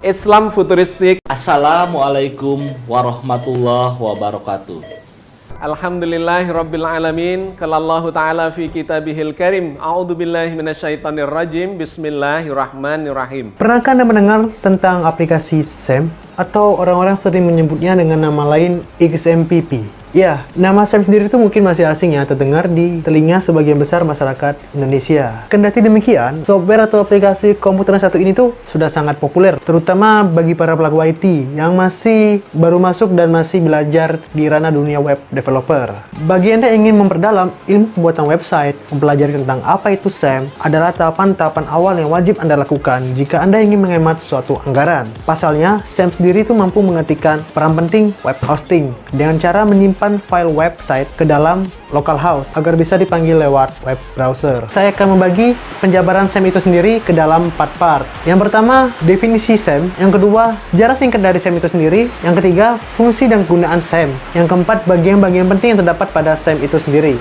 Islam futuristik. Assalamualaikum warahmatullahi wabarakatuh. Alhamdulillahirabbil alamin. Qalallahu ta'ala fi kitabihil karim. A'udzubillahi minasyaitonir rajim. Bismillahirrahmanirrahim. Pernahkah Anda mendengar tentang aplikasi SAM? Atau orang-orang sering menyebutnya dengan nama lain XMPP? Ya, nama SAM sendiri itu mungkin masih asing ya, terdengar di telinga sebagian besar masyarakat Indonesia. Kendati demikian, software atau aplikasi komputer satu ini tuh sudah sangat populer, terutama bagi para pelaku IT yang masih baru masuk dan masih belajar di ranah dunia web developer. Bagi Anda yang ingin memperdalam ilmu pembuatan website, mempelajari tentang apa itu SAM, adalah tahapan-tahapan awal yang wajib Anda lakukan jika Anda ingin menghemat suatu anggaran. Pasalnya, SAM sendiri itu mampu mengetikkan peran penting web hosting dengan cara menyimpan file website ke dalam localhost agar bisa dipanggil lewat web browser. Saya akan membagi penjabaran SAM itu sendiri ke dalam 4 part. Yang pertama, definisi SAM. Yang kedua, sejarah singkat dari SAM itu sendiri. Yang ketiga, fungsi dan kegunaan SAM. Yang keempat, bagian-bagian penting yang terdapat pada SAM itu sendiri.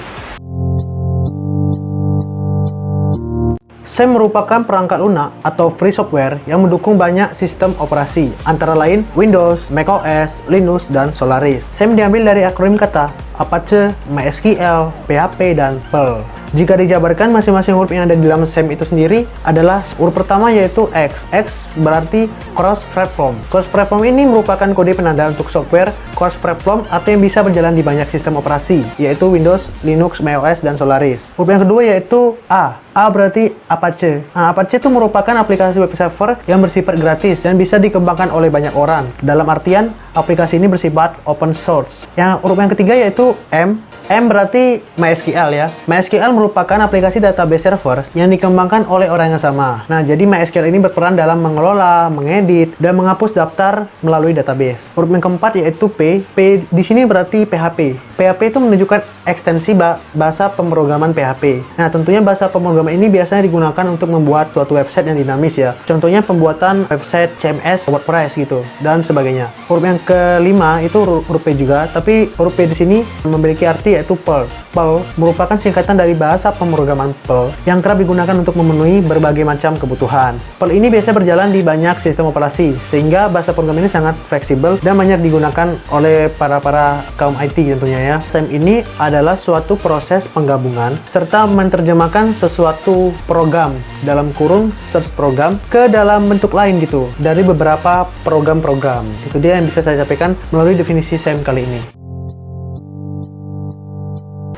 SAM merupakan perangkat lunak atau free software yang mendukung banyak sistem operasi, antara lain Windows, macOS, Linux, dan Solaris. SAM diambil dari akronim kata Apache, MySQL, PHP, dan Perl. Jika dijabarkan, masing-masing huruf yang ada di dalam SAM itu sendiri adalah huruf pertama yaitu X. X berarti cross-platform. Cross-platform ini merupakan kode penanda untuk software cross-platform atau yang bisa berjalan di banyak sistem operasi, yaitu Windows, Linux, macOS, dan Solaris. Huruf yang kedua yaitu A. A berarti Apache. Nah, Apache itu merupakan aplikasi web server yang bersifat gratis dan bisa dikembangkan oleh banyak orang. Dalam artian, aplikasi ini bersifat open source. Yang huruf yang ketiga yaitu M. M berarti MySQL ya. MySQL merupakan aplikasi database server yang dikembangkan oleh orang yang sama. Nah, jadi MySQL ini berperan dalam mengelola, mengedit, dan menghapus daftar melalui database. Huruf yang keempat yaitu P. P di sini berarti PHP. PHP itu menunjukkan ekstensi bahasa pemrograman PHP. Nah, tentunya bahasa pemrograman ini biasanya digunakan untuk membuat suatu website yang dinamis ya. Contohnya pembuatan website CMS, WordPress gitu, dan sebagainya. Huruf yang kelima itu huruf P juga, tapi huruf P di sini memiliki arti yaitu Perl. Perl merupakan singkatan dari bahasa pemrograman Perl yang kerap digunakan untuk memenuhi berbagai macam kebutuhan. Perl ini biasanya berjalan di banyak sistem operasi, sehingga bahasa pemrograman ini sangat fleksibel dan banyak digunakan oleh para kaum IT tentunya ya. SAM ini adalah suatu proses penggabungan serta menerjemahkan sesuatu program dalam kurung search program ke dalam bentuk lain gitu dari beberapa program-program. Itu dia yang bisa saya sampaikan melalui definisi SAM kali ini.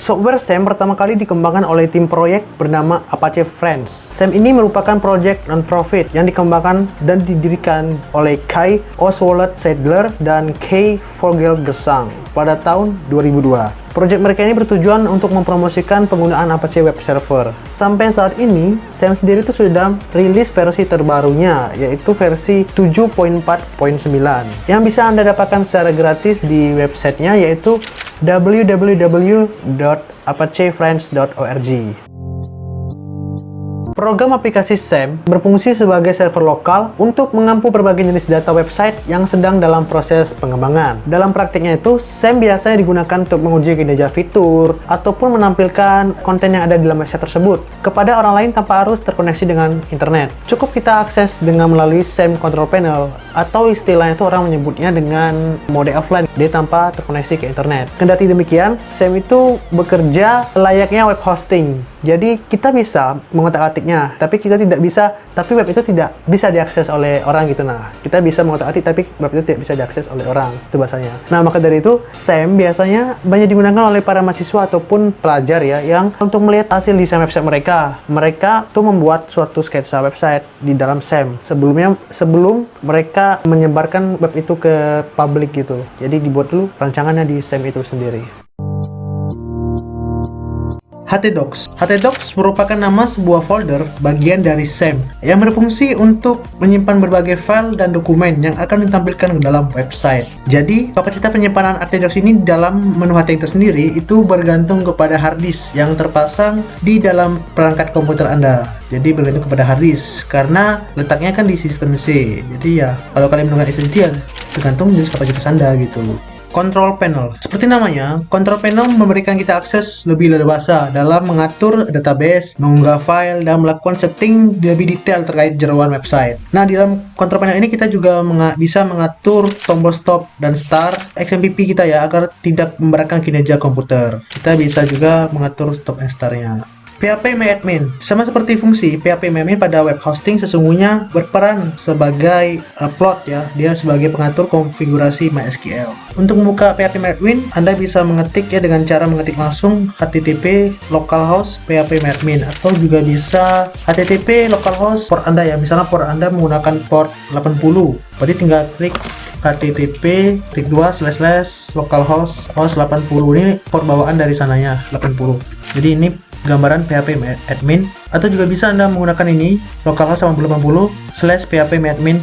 Software SAM pertama kali dikembangkan oleh tim proyek bernama Apache Friends. SAM ini merupakan proyek non-profit yang dikembangkan dan didirikan oleh Kai Oswald Seidler dan Kay Fogelgesang pada tahun 2002. Proyek mereka ini bertujuan untuk mempromosikan penggunaan Apache Web Server. Sampai saat ini, SAM sendiri itu sudah rilis versi terbarunya, yaitu versi 7.4.9 yang bisa Anda dapatkan secara gratis di websitenya, yaitu www.apachefriends.org. Program aplikasi SAM berfungsi sebagai server lokal untuk mengampu berbagai jenis data website yang sedang dalam proses pengembangan. Dalam praktiknya itu, SAM biasanya digunakan untuk menguji kinerja fitur ataupun menampilkan konten yang ada di dalam website tersebut kepada orang lain tanpa harus terkoneksi dengan internet. Cukup kita akses dengan melalui SAM Control Panel, atau istilahnya itu orang menyebutnya dengan mode offline, dia tanpa terkoneksi ke internet. Kendati demikian, SAM itu bekerja layaknya web hosting. Jadi kita bisa mengotak-atiknya, tapi web itu tidak bisa diakses oleh orang gitu. Nah, kita bisa mengotak-atik, tapi web itu tidak bisa diakses oleh orang, itu bahasanya. Nah, maka dari itu, SAM biasanya banyak digunakan oleh para mahasiswa ataupun pelajar ya, yang untuk melihat hasil desain website mereka. Mereka tuh membuat suatu sketsa website di dalam SAM sebelum mereka menyebarkan web itu ke publik gitu. Jadi dibuat dulu rancangannya di SAM itu sendiri. HTDocs. HTDocs merupakan nama sebuah folder bagian dari SAM yang berfungsi untuk menyimpan berbagai file dan dokumen yang akan ditampilkan ke dalam website. Jadi, kapasitas penyimpanan HTDocs ini dalam menu HT itu sendiri itu bergantung kepada hard disk yang terpasang di dalam perangkat komputer Anda. Jadi bergantung kepada hard disk karena letaknya kan di sistem C. Jadi ya, kalau kalian menggunakan SSD ya tergantung jenis kapasitas Anda gitu. Control Panel. Seperti namanya, Control Panel memberikan kita akses lebih leluasa dalam mengatur database, mengunggah file, dan melakukan setting lebih detail terkait jeroan website. Nah, di dalam Control Panel ini kita juga bisa mengatur tombol stop dan start XMPP kita ya, agar tidak memberatkan kinerja komputer. Kita bisa juga mengatur stop and start-nya. PHPMyAdmin. Sama seperti fungsi PHPMyAdmin pada web hosting, sesungguhnya berperan sebagai plot ya, dia sebagai pengatur konfigurasi MySQL. Untuk membuka PHPMyAdmin, Anda bisa mengetik ya dengan cara mengetik langsung http localhost phpMyAdmin, atau juga bisa http localhost port Anda ya, misalnya port Anda menggunakan port 80, berarti tinggal klik http://localhost 80, ini port bawaan dari sananya 80. Jadi ini gambaran PHPMyAdmin, atau juga bisa Anda menggunakan ini localhost 8080/phpMyAdmin/.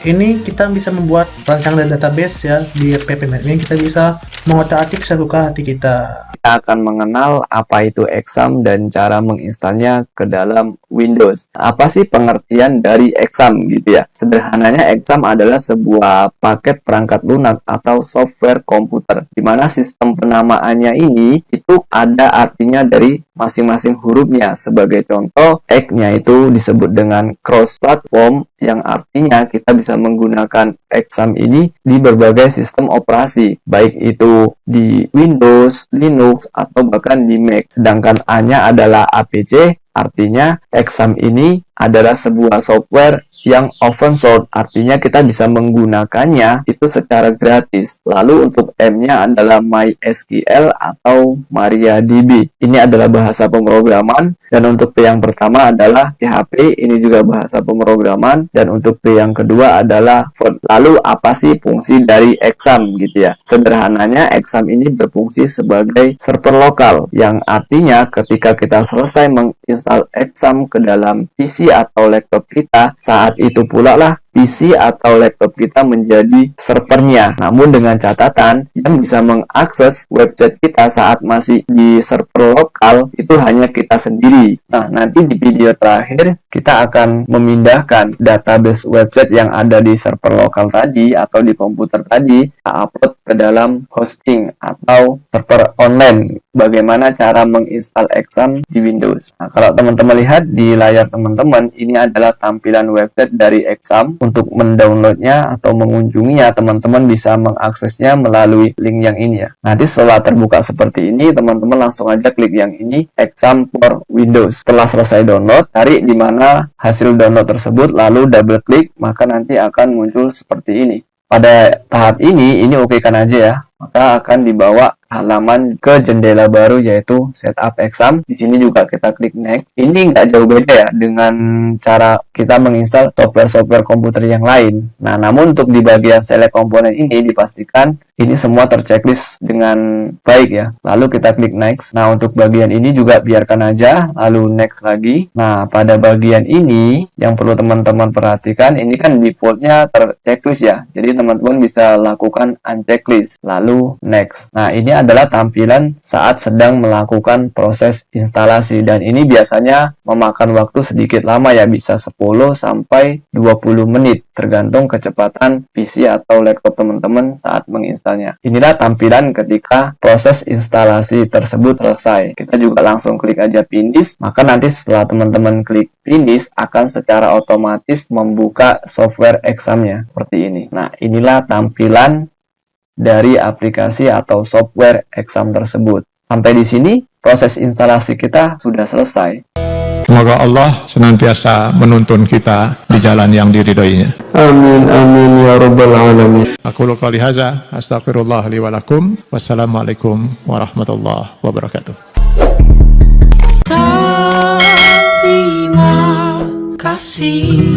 Ini kita bisa membuat rancangan database ya di PHPMyAdmin. Kita bisa mengotak-atik sesuka hati kita. Kita akan mengenal apa itu exam dan cara menginstalnya ke dalam Windows. Apa sih pengertian dari exam gitu ya? Sederhananya exam adalah sebuah paket perangkat lunak atau software komputer, di mana sistem penamaannya ini itu ada artinya dari masing-masing hurufnya. Sebagai contoh, X-nya itu disebut dengan cross platform, yang artinya kita bisa menggunakan exam ini di berbagai sistem operasi, baik itu di Windows, Linux, atau bahkan di Mac. Sedangkan A-nya adalah APC, artinya exam ini adalah sebuah software yang open source, artinya kita bisa menggunakannya itu secara gratis. Lalu untuk M-nya adalah MySQL atau MariaDB. Ini adalah bahasa pemrograman. Dan untuk P yang pertama adalah PHP, ini juga bahasa pemrograman. Dan untuk P yang kedua adalah Font. Lalu apa sih fungsi dari exam gitu ya? Sederhananya exam ini berfungsi sebagai server lokal, yang artinya ketika kita selesai menginstal exam ke dalam PC atau laptop kita, saat itu pula lah PC atau laptop kita menjadi servernya. Namun dengan catatan, yang bisa mengakses website kita saat masih di server lokal itu hanya kita sendiri. Nah, nanti di video terakhir kita akan memindahkan database website yang ada di server lokal tadi atau di komputer tadi, kita upload ke dalam hosting atau server online. Bagaimana cara menginstal exam di Windows. Nah, kalau teman-teman lihat di layar teman-teman, ini adalah tampilan website dari exam. Untuk mendownloadnya atau mengunjunginya, teman-teman bisa mengaksesnya melalui link yang ini ya. Nanti setelah terbuka seperti ini, teman-teman langsung aja klik yang ini, exam for Windows. Setelah selesai download, cari di mana hasil download tersebut, lalu double klik, maka nanti akan muncul seperti ini. Pada tahap ini oke kan aja ya, maka akan dibawa halaman ke jendela baru yaitu setup exam. Di sini juga kita klik next. Ini nggak jauh beda ya dengan cara kita menginstal software komputer yang lain. Nah, namun untuk di bagian select komponen ini dipastikan ini semua terchecklist dengan baik ya. Lalu kita klik next. Nah, untuk bagian ini juga biarkan aja, lalu next lagi. Nah, pada bagian ini yang perlu teman-teman perhatikan, ini kan defaultnya terchecklist ya. Jadi teman-teman bisa lakukan unchecklist, lalu next. Nah, ini adalah tampilan saat sedang melakukan proses instalasi, dan ini biasanya memakan waktu sedikit lama ya, bisa 10 sampai 20 menit tergantung kecepatan PC atau laptop teman-teman saat menginstalnya. Inilah tampilan ketika proses instalasi tersebut selesai. Kita juga langsung klik aja finish, maka nanti setelah teman-teman klik finish akan secara otomatis membuka software examnya seperti ini. Nah, inilah tampilan dari aplikasi atau software exam tersebut. Sampai di sini proses instalasi kita sudah selesai. Semoga Allah senantiasa menuntun kita di jalan yang diridhoinya. Amin amin ya rabbal alamin. Aku qouli hadza, astaghfirullah li wa lakum. Wassalamualaikum warahmatullahi wabarakatuh. Terima kasih.